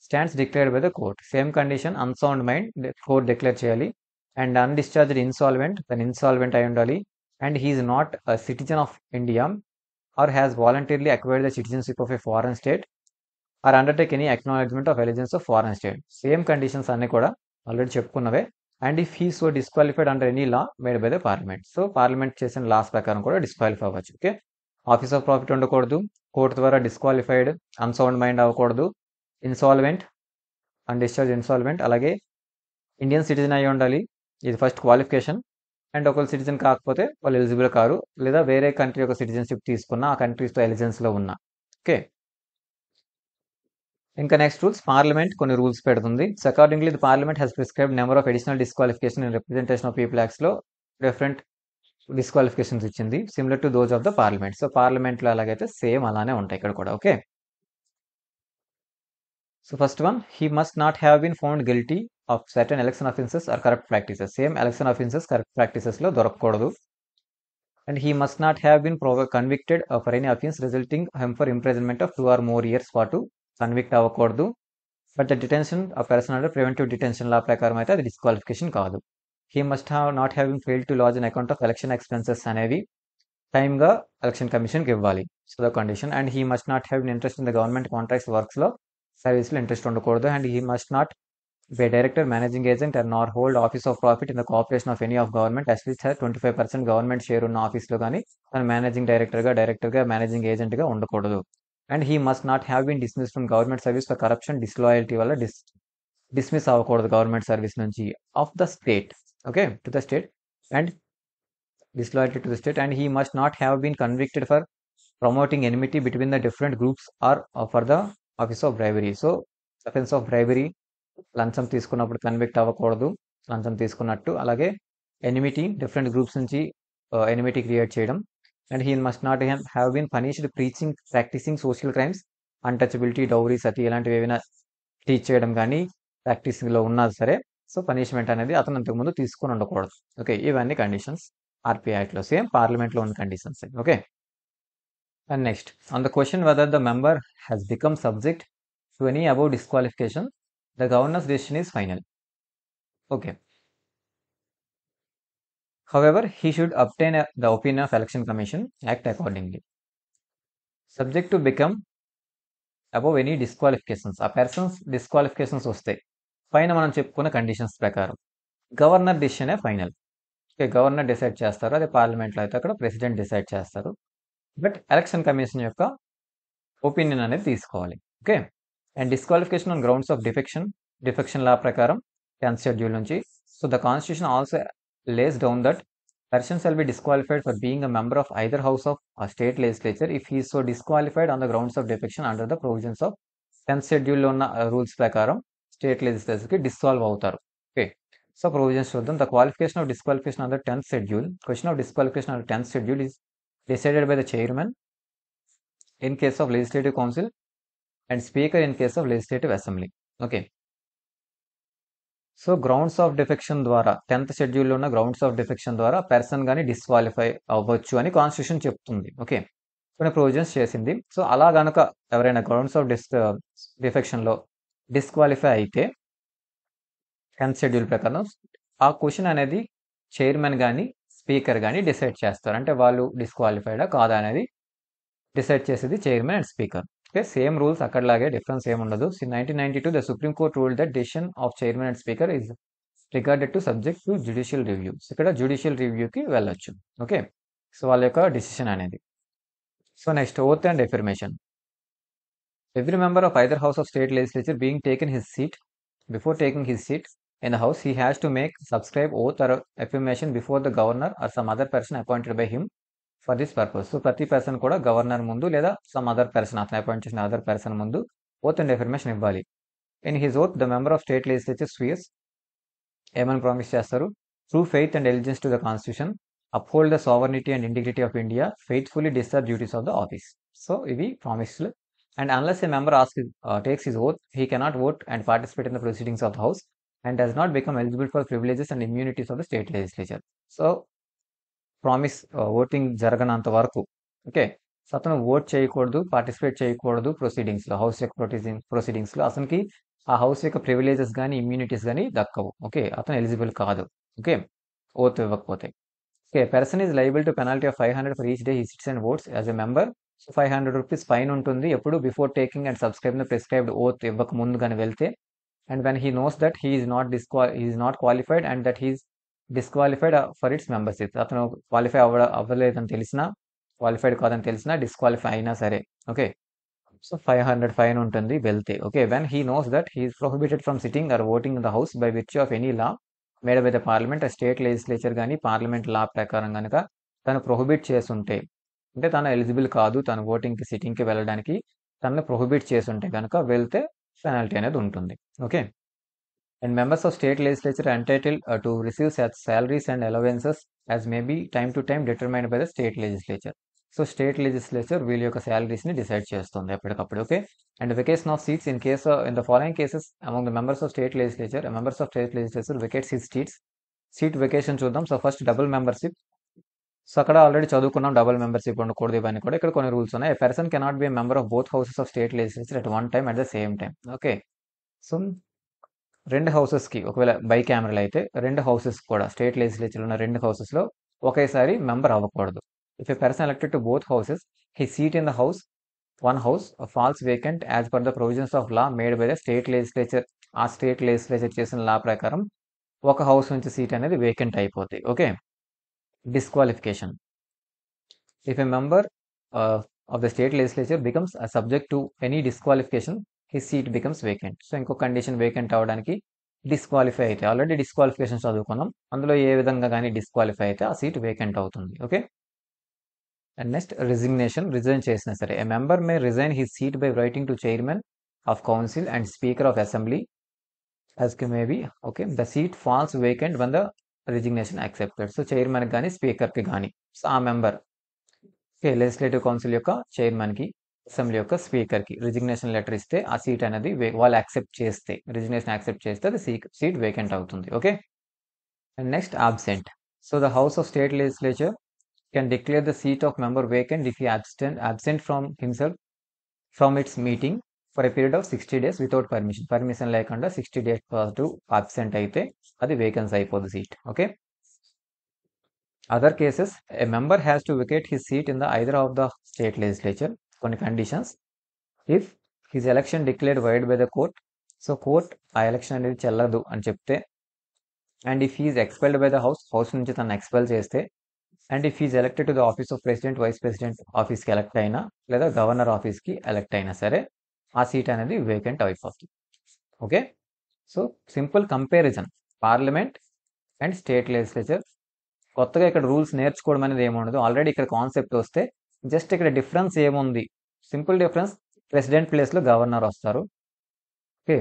stands declared by the court, same condition, unsound mind court declare చేయాలి. అండ్ అన్డిశ్చార్జ్డ్ ఇన్సాల్వెంట్, తను ఇన్సాల్వెంట్ అయి ఉండాలి. And he is not a citizen of India or has voluntarily acquired the citizenship of a foreign state or undertake any acknowledgement of allegiance of foreign state. Same conditions అన్నీ కూడా already చెప్పుకున్నవే. And if he so disqualified under any law made by the parliament, so parliament చేసిన laws ప్రకారం కూడా disqualify అవ్వచ్చు. Okay, office of profit ఉండకూడదు, court ద్వారా disqualified, unsound mind అవ్వకూడదు, ఇన్సాల్వెంట్, అన్డిశ్చార్జ్ ఇన్సాల్వెంట్, అలాగే ఇండియన్ సిటిజన్ అయి ఉండాలి, ఇది ఫస్ట్ క్వాలిఫికేషన్. అండ్ ఒకళ్ళు సిటిజన్ కాకపోతే వాళ్ళు ఎలిజిబుల్ కారు, లేదా వేరే కంట్రీ యొక్క సిటిజన్షిప్ తీసుకున్న ఆ కంట్రీస్తో ఎలిజెన్స్లో ఉన్న. ఓకే, ఇంకా నెక్స్ట్ రూల్స్, పార్లమెంట్ కొన్ని రూల్స్ పెడుతుంది. So accordingly the parliament has prescribed number of additional disqualification in representation of people యాక్ట్స్లో డిఫరెంట్ డిస్క్వాలిఫికేషన్స్ ఇచ్చింది similar to those of the parliament. So పార్లమెంట్లో ఎలాగైతే సేమ్ అలానే ఉంటాయి ఇక్కడ కూడా. Okay, so first one, he must not have been found guilty of certain election offences or corrupt practices. Same election offences corrupt ప్రాక్టీసెస్లో దొరకకూడదు. And he must not have been convicted for any offence resulting him for imprisonment of 2 or more years పాటు convict అవ్వకూడదు. But the detention ఆ person under preventive detention law ప్రకారం అయితే అది disqualification కాదు. He must not have fail to lodge an account of election expenses అనేవి టైమ్గా election కమిషన్కి ఇవ్వాలి. So the condition. And he must not have interest in the government contracts వర్క్స్లో సర్వీస్లో ఇంట్రెస్ట్ ఉండకూడదు. And he must not be director, managing agent and nor hold office of profit in the corporation of any of government at least 25% government share ఉన్న ఆఫీస్లో కానీ తను managing డైరెక్టర్గా managing ఏజెంట్గా ఉండకూడదు. And he must not have been dismiss from government service for corruption, disloyalty వల్ల dismiss అవ్వకూడదు government service నుంచి of the state. Okay, to the state and disloyalty to the state. And he must not have been convicted for promoting enmity between the different groups or for the offense of bribery. So offense of bribery, లంచం తీసుకున్నప్పుడు convict అవ్వకూడదు, లంచం తీసుకున్నట్టు. అలాగే enmity, different groups నుంచి enmity create చేయడం. And he must not have been punished practising social crimes, untouchability, dowry, sati ఇలాంటివి ఏమైనా టీచ్ చేయడం కానీ ప్రాక్టీసింగ్లో ఉన్నా సరే సో పనిష్మెంట్ అనేది అతను అంతకుముందు తీసుకుని ఉండకూడదు. ఓకే, ఇవన్నీ కండిషన్స్ ఆర్పిఐ యాక్ట్లో సేమ్ పార్లమెంట్లో ఉన్న conditions. Okay, and next on the question whether the member has become subject to any above disqualification the governors decision is final. Okay, however he should obtain the opinion of election commission, act accordingly. Subject to become above any disqualifications, ఆ persons disqualifications వస్తాయి పైన మనం చెప్పుకున్న conditions ప్రకారం governor డెసిషనే final. Okay, governor decide చేస్తారు, అదే పార్లమెంట్లో అయితే అక్కడ ప్రెసిడెంట్ డిసైడ్ చేస్తారు. బట్ ఎలక్షన్ కమిషన్ యొక్క ఒపీనియన్ అనేది తీసుకోవాలి. Okay, and disqualification on grounds of defection law ప్రకారం 10th షెడ్యూల్ నుంచి. So the constitution also lays down that person shall be disqualified for being a member of either house of a state legislature if he is so disqualified on the grounds of defection under the provisions of 10th schedule లో ఉన్న rules ప్రకారం state లెజిస్లేచర్కి dissolve అవుతారు. Okay, so provisions చూద్దాం. The qualification of disqualification under 10th schedule. Question of disqualification under 10th schedule is decided by the chairman in case of legislative council and speaker in case of legislative assembly. Okay, so grounds of defection ద్వారా 10th షెడ్యూల్లో ఉన్న grounds of defection ద్వారా person కానీ disqualify అవ్వచ్చు అని constitution చెప్తుంది. Okay, కొన్ని provisions చేసింది. సో అలా కనుక ఎవరైనా గ్రౌండ్స్ ఆఫ్ డిఫెక్షన్లో డిస్క్వాలిఫై అయితే 10th షెడ్యూల్ ప్రకారం ఆ క్వశ్చన్ అనేది చైర్మన్ కానీ స్పీకర్ కానీ డిసైడ్ చేస్తారు. అంటే వాళ్ళు డిస్క్వాలిఫైడా కాదా అనేది డిసైడ్ చేసేది chairman and speaker. Okay, same rules అక్కడలాగే, డిఫరెన్స్ ఏమి ఉండదు. 1992 the supreme court ruled that decision of chairman and speaker is regarded to subject to judicial review. ఇక్కడ జ్యుడిషియల్ రివ్యూకి వెళ్ళొచ్చు. ఓకే, సో వాళ్ళ యొక్క డిసిషన్ అనేది. So next oath and affirmation. Every member of either house of state legislature being taken his seat before taking his seat in the house, he has to make subscribe oath or affirmation before the governor or some other person appointed by him for this purpose. So ప్రతి person కూడా governor ముందు లేదా some other person, అతను appoint చేసిన other person ముందు oath and affirmation ఇవ్వాలి. In his oath the member of state legislature swears ఏమని promise చేస్తారు? True faith and allegiance to the constitution, uphold the sovereignty and integrity of India, faithfully discharge duties of the office. So ఇవి ప్రామిస్లు. And unless a member takes his oath, he cannot vote and participate in the proceedings of the house and does not become eligible for privileges and immunities of the state legislature. So promise voting జరగనంత వరకు okay, so అతను vote చేయకూడదు, participate చేయకూడదు ప్రొసీడింగ్స్లో, house యొక్క ప్రొసీడింగ్స్లో. అతనికి ఆ house యొక్క ప్రివిలేజెస్ కానీ ఇమ్యూనిటీస్ కానీ దక్కవు. ఓకే, అతను ఎలిజిబుల్ కాదు. ఓకే, ఓత్ ఇవ్వకపోతే. Okay, person is liable to penalty of 500 for each day he sits and votes as a member. So 500 rupees fine ఉంటుంది ఎప్పుడు before taking and subscribing the prescribed oath ఇవ్వక ముందు కానీ వెళ్తే. And when he knows that he is not qualified and that he is disqualified for its membership, అతను qualify అవ్వలేదని తెలిసినా, qualified కాదని తెలిసినా, డిస్క్వాలిఫై అయినా సరే. ఓకే, సో 500 ఫైన్ ఉంటుంది వెళ్తే. Okay, when he knows that he is prohibited from sitting or voting in the house by virtue of any law made by the parliament, a state legislature కానీ parliament లా ప్రకారం కనుక తను prohibit చేస్తుంటే, అంటే తను eligible కాదు, తను ఓటింగ్కి సిట్టింగ్కి వెళ్ళడానికి తనని ప్రొహిబిట్ చేస్తుంటే కనుక వెళ్తే పెనాల్టీ అనేది ఉంటుంది. Okay, And members of state legislature are entitled to receive such salaries and allowances as may be time to time determined by the state legislature. So state legislature వీళ్ళ యొక్క శాలరీస్ని డిసైడ్ చేస్తుంది ఎప్పటికప్పుడు. Okay, and vacation of seats in case in the following cases among the members of state legislature members of state legislature vacates his seat vacation చూద్దాం. So first double membership. So అక్కడ already చదువుకున్నాం double membership ఉండకూడదు ఇవన్నీ కూడా. ఇక్కడ కొన్ని rules ఉన్నాయి. Person cannot be member of both houses of state legislature at one time at the same time. Okay, so రెండు హౌసెస్కి ఒకవేళ బై క్యామరల్ అయితే రెండు హౌసెస్ కూడా స్టేట్ లెజిస్లేచర్ ఉన్న రెండు హౌసెస్లో ఒకేసారి మెంబర్ అవ్వకూడదు. If a person elected to both houses he seat in the house one house falls vacant as per the provisions of law made by the state legislature. ఆ state legislature చేసిన law ప్రకారం ఒక house నుంచి seat అనేది vacant అయిపోద్ది. Okay, disqualification. If a member of the state legislature becomes subject to any disqualification, his seat becomes vacant. So ఇంకో condition vacant అవ్వడానికి disqualify అయితే, ఆల్రెడీ డిస్క్వాలిఫికేషన్ చదువుకున్నాం, అందులో ఏ విధంగా కానీ డిస్క్వాలిఫై అయితే ఆ సీట్ వేకెంట్ అవుతుంది. Okay, and next resignation. Resign చేసినా సరే a member may resign his seat by writing to chairman of council and speaker of assembly as may be. Okay, the seat falls vacant when the resignation accepted. So చైర్మన్కి కానీ స్పీకర్కి కానీ so ఆ member legislative council యొక్క చైర్మన్కి assembly యొక్క స్పీకర్కి resignation letter ఇస్తే ఆ seat అనేది వాళ్ళు యాక్సెప్ట్ చేస్తే, రిజిగ్నేషన్ యాక్సెప్ట్ చేస్తే అది సీట్ వేకెంట్ అవుతుంది. Okay, and next absent. So the house of state legislature can declare the seat of member vacant if he absent from himself from it's meeting for a period of 60 days without permission లేకుండా 60 days పాటు absent అయితే అది vacancy అయిపోతుంది seat. Okay, other cases a member has to wicket his seat in the either of the state legislature. కొన్ని conditions. If his election declared void by the court. So court ఆ election అనేది చెల్లదు అని చెప్తే, and if he is expelled by the house నుంచి తను expel చేస్తే, and if he is elected to the office of president vice president ఆఫీస్కి elect అయినా లేదా గవర్నర్ ఆఫీస్కి ఎలక్ట్ అయినా సరే ఆ సీట్ అనేది వేకెంట్ అయిపోతుంది. Okay, so simple comparison parliament and state legislature. కొత్తగా ఇక్కడ రూల్స్ నేర్చుకోవడం అనేది ఏముండదు, ఆల్రెడీ ఇక్కడ కాన్సెప్ట్ వస్తే జస్ట్ ఇక్కడ డిఫరెన్స్ ఏముంది, సింపుల్ డిఫరెన్స్. ప్రెసిడెంట్ ప్లేస్లో గవర్నర్ వస్తారు. ఓకే,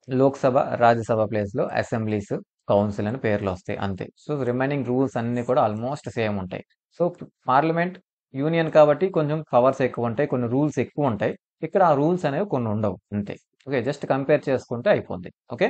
లోక్సభ రాజ్యసభ ప్లేస్లో అసెంబ్లీస్ కౌన్సిల్ అని పేర్లు వస్తాయి అంతే. సో రిమైనింగ్ రూల్స్ అన్నీ కూడా ఆల్మోస్ట్ సేమ్ ఉంటాయి. సో పార్లమెంట్ యూనియన్ కాబట్టి కొంచెం పవర్స్ ఎక్కువ ఉంటాయి, కొన్ని రూల్స్ ఎక్కువ ఉంటాయి. ఇక్కడ ఆ రూల్స్ అనేవి కొన్ని ఉండవు అంతే. ఓకే, జస్ట్ కంపేర్ చేసుకుంటే అయిపోద్ది. ఓకే.